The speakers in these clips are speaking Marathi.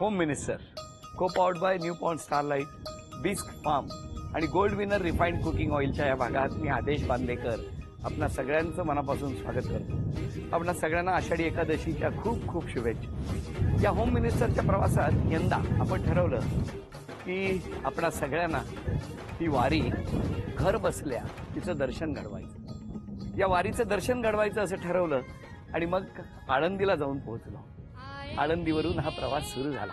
Home minister, co powered by New Pond Starlight, Bisk Farm आणि गोल्ड विनर रिफाइंड कुकिंग ऑइलच्या या भागात मी आदेश बांदेकर आपणा सगळ्यांचं मनापासून स्वागत करतो. आपणा सगळ्यांना आषाढी एकादशीच्या खूप खूप शुभेच्छा. या होम मिनिस्टरच्या प्रवासात यंदा आपण ठरवलं की आपणा सगळ्यांना ही वारी घर बसल्या तिचं दर्शन घडवायचं. या वारीचं दर्शन घडवायचं असं ठरवलं आणि मग आळंदीला जाऊन पोहोचलो. आळंदीवरून हा प्रवास सुरू झाला.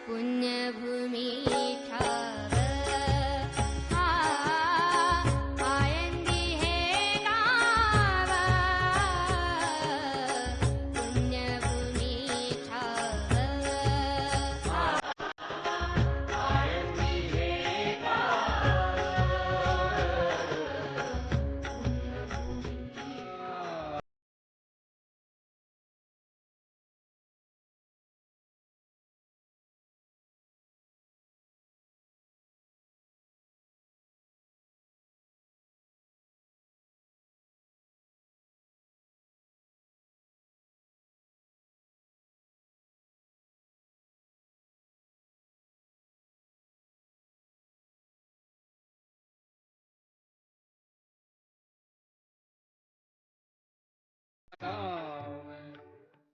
पुण्यभूमी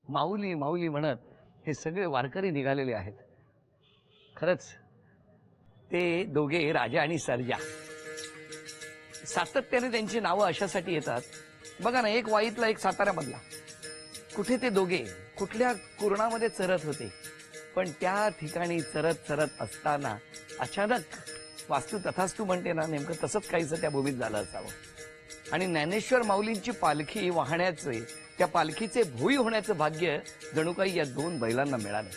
माऊली माऊली म्हणत हे सगळे वारकरी निघालेले आहेत. खरंच ते दोघे राजा आणि सर्जा सातत्याने त्यांची नावं अशासाठी येतात. बघा ना, एक वाईतला एक साताऱ्यामधला. कुठे ते दोघे कुठल्या कुरणामध्ये चरत होते, पण त्या ठिकाणी चरत चरत असताना अचानक वास्तू तथास्तू म्हणते ना, नेमकं तसंच काहीसं त्या भूमीत झालं असावं आणि ज्ञानेश्वर माऊलींची पालखी वाहण्याचे, त्या पालखीचे भोई होण्याचं भाग्य जणू काही या दोन बैलांना मिळालं.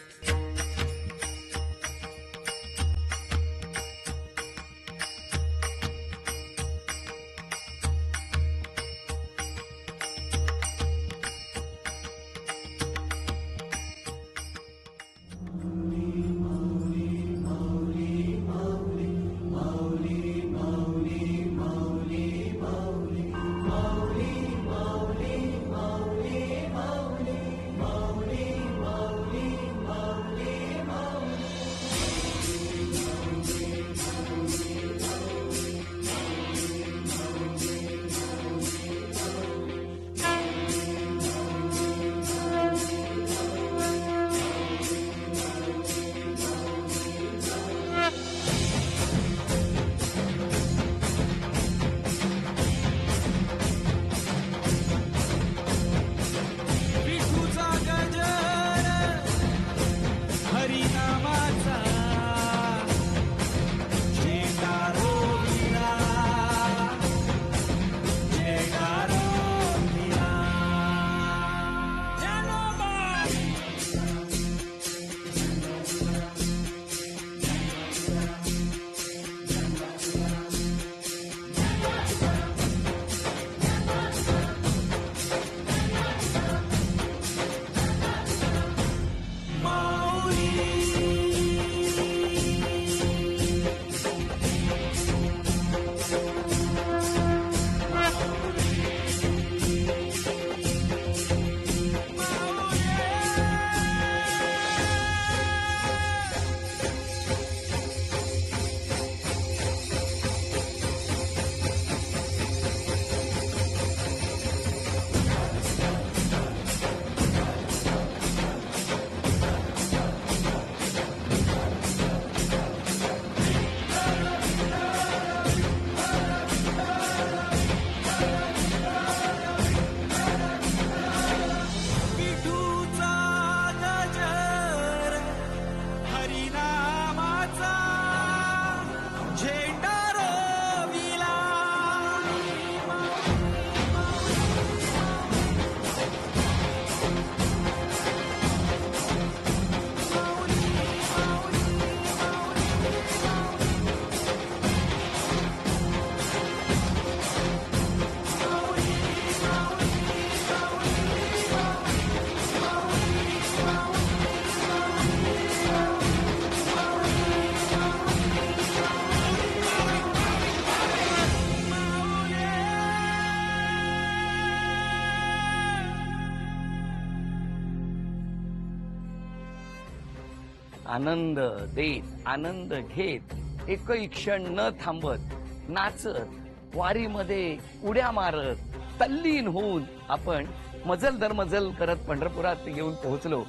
आनंद देत आनंद घेत एकही क्षण न थांबत नाचत वारीमध्ये उड्या मारत तल्लीन होऊन आपण मजल दर मजल करत पंढरपुरात येऊन पोहोचलो.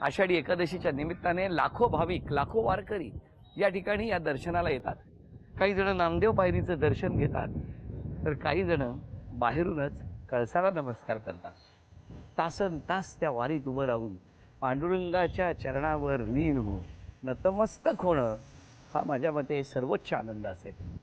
आषाढी एकादशीच्या निमित्ताने लाखो भाविक लाखो वारकरी या ठिकाणी या दर्शनाला येतात. काही जण नामदेव पायरीचं दर्शन घेतात तर काही जण बाहेरूनच कळसाला नमस्कार करतात. तासन तास त्या वारीत उभं राहून पांडुरंगाच्या चरणावर लीन होऊन नतमस्तक होणं हा माझ्या मते सर्वोच्च आनंद असेल.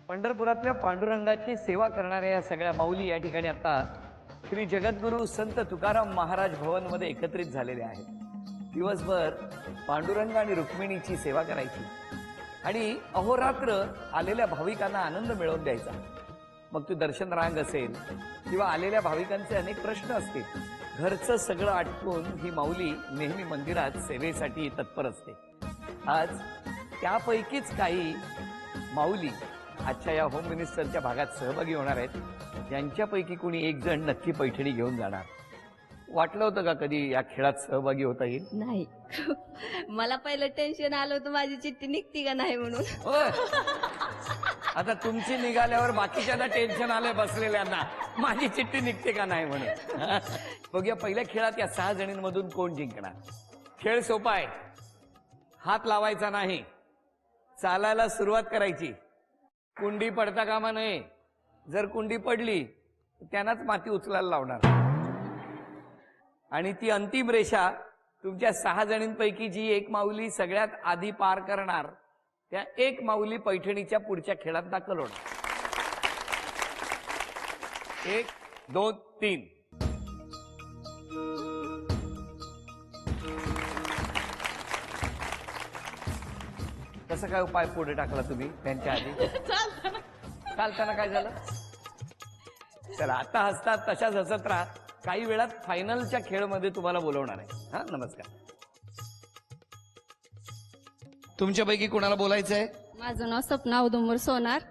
पंढरपुरातल्या पांडुरंगाची सेवा करणाऱ्या या सगळ्या माऊली या ठिकाणी आता श्री जगद्गुरू संत तुकाराम महाराज भवन मध्ये एकत्रित झालेले आहेत. दिवसभर पांडुरंग आणि रुक्मिणीची सेवा करायची आणि अहोरात्र आलेल्या भाविकांना आनंद मिळवून द्यायचा. मग तो दर्शन रांग असेल किंवा आलेल्या भाविकांचे अनेक प्रश्न असतील, घरचं सगळं आटपून ही माऊली नेहमी मंदिरात सेवेसाठी तत्पर असते. आज त्यापैकीच काही माऊली आजच्या या होम मिनिस्टरच्या भागात सहभागी होणार आहेत. यांच्यापैकी कोणी एक जण नक्की पैठणी घेऊन जाणार. वाटलं होतं का कधी या खेळात सहभागी होता येईल? नाही. मला पहिलं टेन्शन आलं होतं माझी चिठ्ठी निघती का नाही म्हणून. आता तुमची निघाल्यावर बाकीच्यांना टेन्शन आलंय बसलेल्यांना, माझी चिठ्ठी निघते का नाही म्हणून. बघूया पहिल्या खेळात या 6 जणींमधून कोण जिंकणार. खेळ सोपा आहे. हात लावायचा नाही, चालायला सुरुवात करायची. कुंडी पडता कामा नये. जर कुंडी पडली त्यांनाच माती उचलायला लावणार. आणि ती अंतिम रेषा तुमच्या 6 जणींपैकी जी एक माऊली सगळ्यात आधी पार करणार त्या एक माऊली पैठणीच्या पुढच्या खेळात दाखल होणार. 1 2 3. कसं काय उपाय पुढे टाकला तुम्ही त्यांच्या आधी? चालताना काय झालं? चला आता हसतात तशाच हसत राहा. काही वेळात फायनलच्या खेळमध्ये तुम्हाला बोलवणार आहे. हा नमस्कार. तुमच्यापैकी कोणाला बोलायचं आहे? माझं नाव सपना औदुंबर सोनार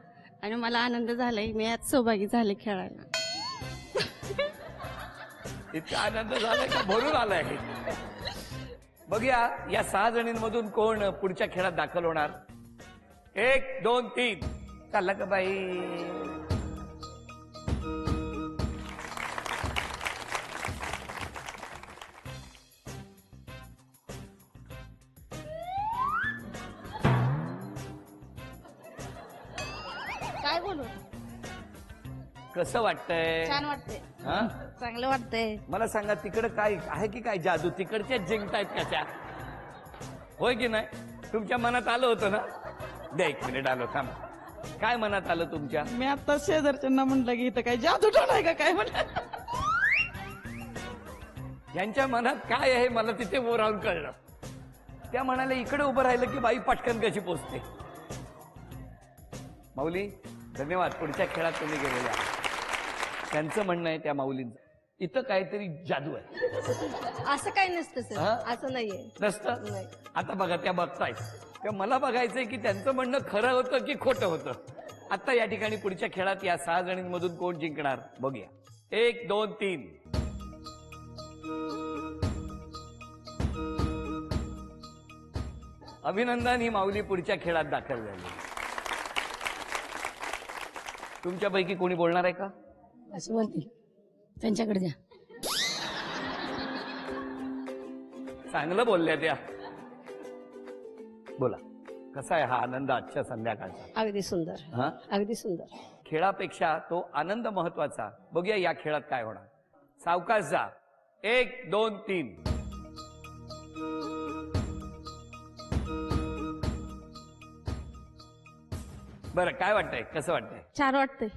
आणि मला आनंद झालाय मी आज सहभागी झाले खेळायला. इतका आनंद झालाय का भरून आलाय? बघूया या 6 जणींमधून कोण पुढच्या खेळात दाखल होणार. 1 2 3. चालला का बाई? काय बोलू? कसं वाटतंय? छान वाटतंय. हा चांगलं वाटतंय. मला सांगा तिकडं काय आहे की काय जादू? तिकडच्याच जिंकतायत कशा? होय की नाही? तुमच्या मनात आलं होतं ना? द्या 1 मिनिट आलो थांब. काय मनात आलं तुमच्या? मी आता शेजारच्यांना म्हटलं की इथं काय जादू टोना आहे का काय म्हटलं. यांच्या मनात काय आहे मला तिथे उभं राहून कळलं. त्या म्हणाले इकडे उभं राहिलं की बाई पटकन कशी पोचते. माऊली धन्यवाद. पुढच्या खेळात तुम्ही गेलेल्या. त्यांचं म्हणणं आहे त्या माऊलींचं इथं काहीतरी जादू आहे. असं काही नसतं सर. हा? असं नाहीये. नसतं? नाही. आता बघा त्या बघतायत. त्या मला बघायचंय की त्यांचं म्हणणं खरं होतं की खोटं होतं. आता या ठिकाणी पुढच्या खेळात या 6 जणींमधून कोण जिंकणार बघूया. 1 2 3. अभिनंदन. ही माऊली पुढच्या खेळात दाखल झाली. तुमच्यापैकी कोणी बोलणार आहे का? असं बोलते त्यांच्याकडे द्या. चांगलं बोलल्या त्या. बोला कसा आहे हा आनंद आजच्या संध्याकाळचा? अगदी सुंदर. हा अगदी सुंदर. खेळापेक्षा तो आनंद महत्वाचा. बघूया या खेळात काय होणार. सावकाश जा. 1 2 3. बरं काय वाटतंय? कसं वाटतंय? छान वाटतंय.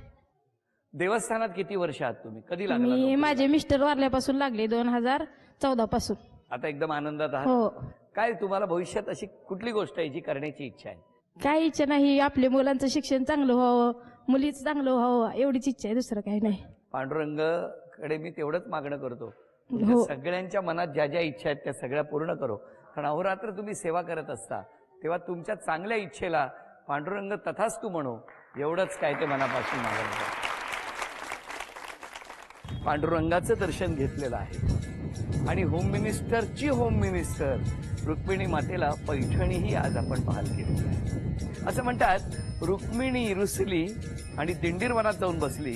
देवस्थानात किती वर्ष आहात तुम्ही? कधी लागला मी नोकरीला? माझे मिस्टर वारल्यापासून लागले 2014 पासून. आता एकदम आनंदात आहात? हो. काय तुम्हाला भविष्यात अशी कुठली गोष्ट आहे जी करण्याची इच्छा आहे? काही इच्छा नाही. आपल्या मुलांचं शिक्षण चांगलं व्हावं, मुलीचं चांगलं व्हावं एवढीच इच्छा आहे, दुसरं काही नाही. पांडुरंगाकडे मी तेवढंच मागणं करतो. हो. तुमच्या सगळ्यांच्या मनात ज्या ज्या इच्छा आहेत त्या सगळ्या पूर्ण करो. कारण अहोरात्र तुम्ही सेवा करत असता तेव्हा तुमच्या चांगल्या इच्छेला पांडुरंग तथास्तु म्हणो एवढंच काय ते मनापासून मागणं करतो. पांडुरंगाचं दर्शन घेतलेलं आहे आणि होम मिनिस्टरची होम मिनिस्टर रुक्मिणी मातेला पैठणीही आज आपण पाहाल केलेली आहे. असं म्हणतात रुक्मिणी रुसली आणि दिंडीरवनात जाऊन बसली.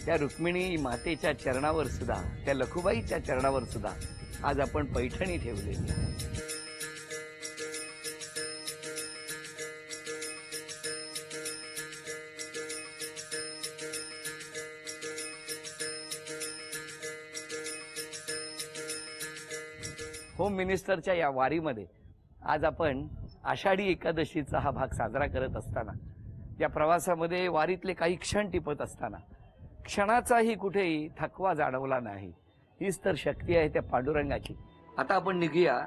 त्या रुक्मिणी मातेच्या चरणावर सुद्धा, त्या लखुबाईच्या चरणावर सुद्धा आज आपण पैठणी ठेवलेली आहे. होम मिनिस्टरच्या या वारीमध्ये आज आपण आषाढी एकादशीचा हा भाग साजरा करत असताना या प्रवासामध्ये वारीतले काही क्षण टिपत असताना क्षणाचाही कुठेही थकवा जाणवला नाही. हीच तर शक्ती आहे त्या पांडुरंगाची. आता आपण निघूया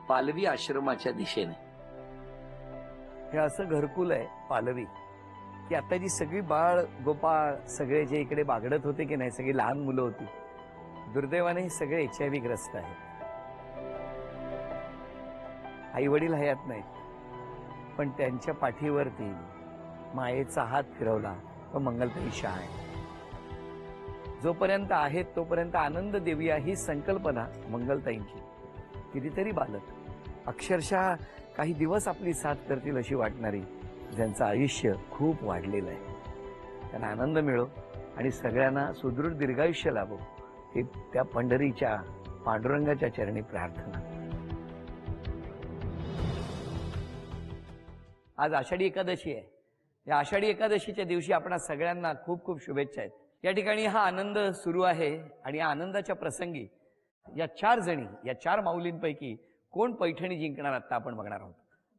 पालवी आश्रमाच्या दिशेने. हे असं घरकुल आहे पालवी की आता जी सगळी बाळ गोपाळ सगळे जे इकडे बागडत होते की नाही, सगळी लहान मुलं होती, दुर्दैवाने हे सगळे HIV ग्रस्त आहेत. आई वडील हयात नाहीत पण त्यांच्या पाठीवरती मायेचा हात फिरवला तो मंगलताई शाह आहे. जोपर्यंत आहेत तोपर्यंत आनंद देऊया ही संकल्पना मंगलताईंची. कितीतरी बालक अक्षरशः काही दिवस आपली साथ करतील अशी वाटणारी ज्यांचं आयुष्य खूप वाढलेलं आहे त्यांना आनंद मिळो आणि सगळ्यांना सुदृढ दीर्घायुष्य लाभो ही त्या पंढरीच्या पांडुरंगाच्या चरणी प्रार्थना. आज आषाढी एकादशी आहे. या आषाढी एकादशीच्या दिवशी आपणा सगळ्यांना खूप खूप शुभेच्छा आहेत. या ठिकाणी हा आनंद सुरू आहे आणि या आनंदाच्या प्रसंगी या 4 जणी, या 4 माऊलींपैकी कोण पैठणी जिंकणार आता आपण बघणार आहोत.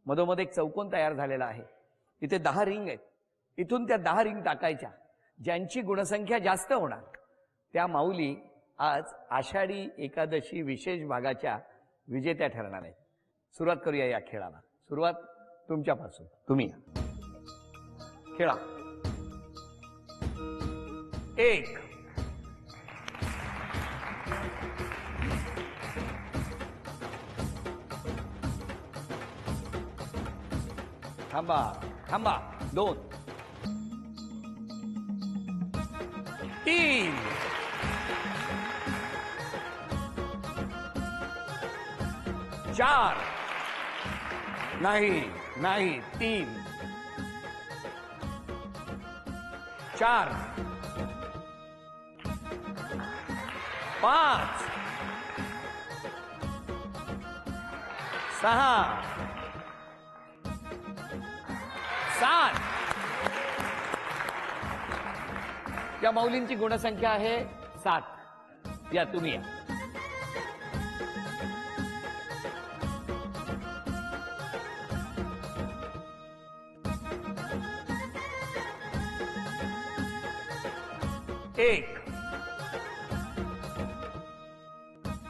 मधोमध एक चौकोन तयार झालेला आहे. इथे 10 रिंग आहेत. इथून त्या 10 रिंग टाकायच्या. ज्यांची गुणसंख्या जास्त होणार त्या माऊली आज आषाढी एकादशी विशेष भागाच्या विजेत्या ठरणार आहेत. सुरुवात करूया या खेळाला. सुरुवात तुमच्यापासून. तुम्ही या. खेळा. 1 थांबा थांबा. 2 3 4 नाही नाही 3 4 5 6 7 या माऊलींची गुणसंख्या आहे 7. या तुम्ही या. एक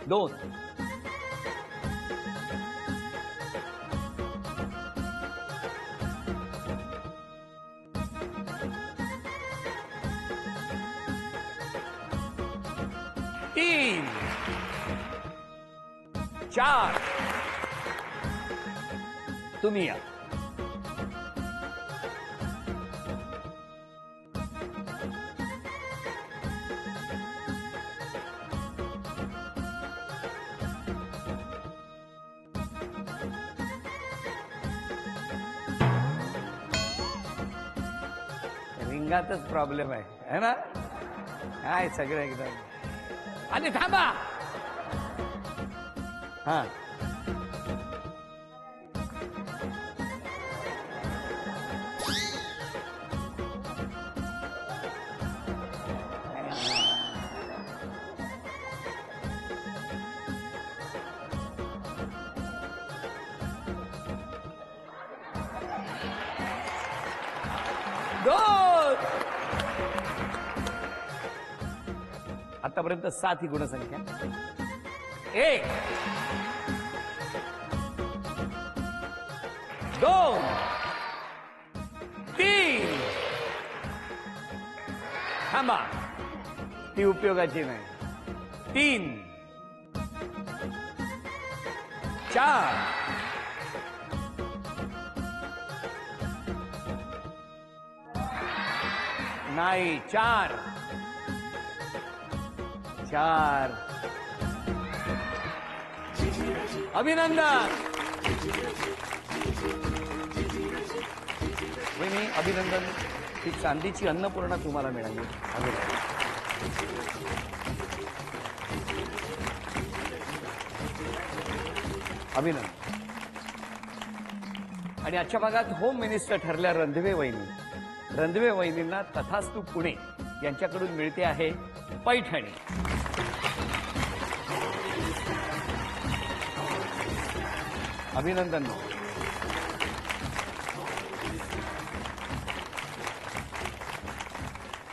2 3 4 तुम्ही या. 'रिंगातच प्रॉब्लेम आहे है ना. काय सगळं एकदम. आणि थांबा. हा आतापर्यंत 7 ही गुणसंख्या. 1 2 3 थांबा. ती उपयोगाची नाही. 3 4 नाही 4 अभिनंदन. वहिनी अभिनंदन. ही चांदीची अन्नपूर्णा तुम्हाला मिळाली. अभिनंदन. आणि आजच्या भागात होम मिनिस्टर ठरल्या रंधवे वहिनी. रंधवे वहिनींना तथास्तु पुणे यांच्याकडून मिळते आहे पैठणी. अभिनंदन.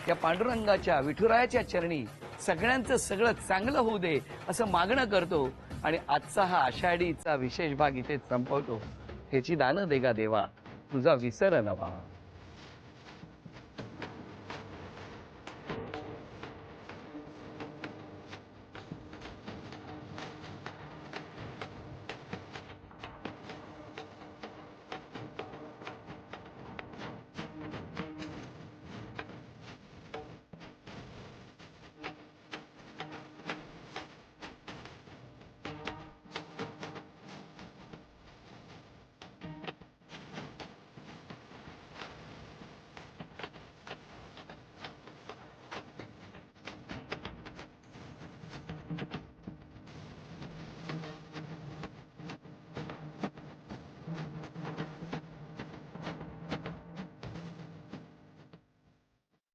या पांडुरंगाच्या विठुरायाच्या चरणी सगळ्यांचं सगळं चांगलं होऊ दे असं मागणं करतो आणि आजचा हा आषाढीचा विशेष भाग इथे संपवतो. ह्याची दानं देगा देवा तुझा विसर नवा.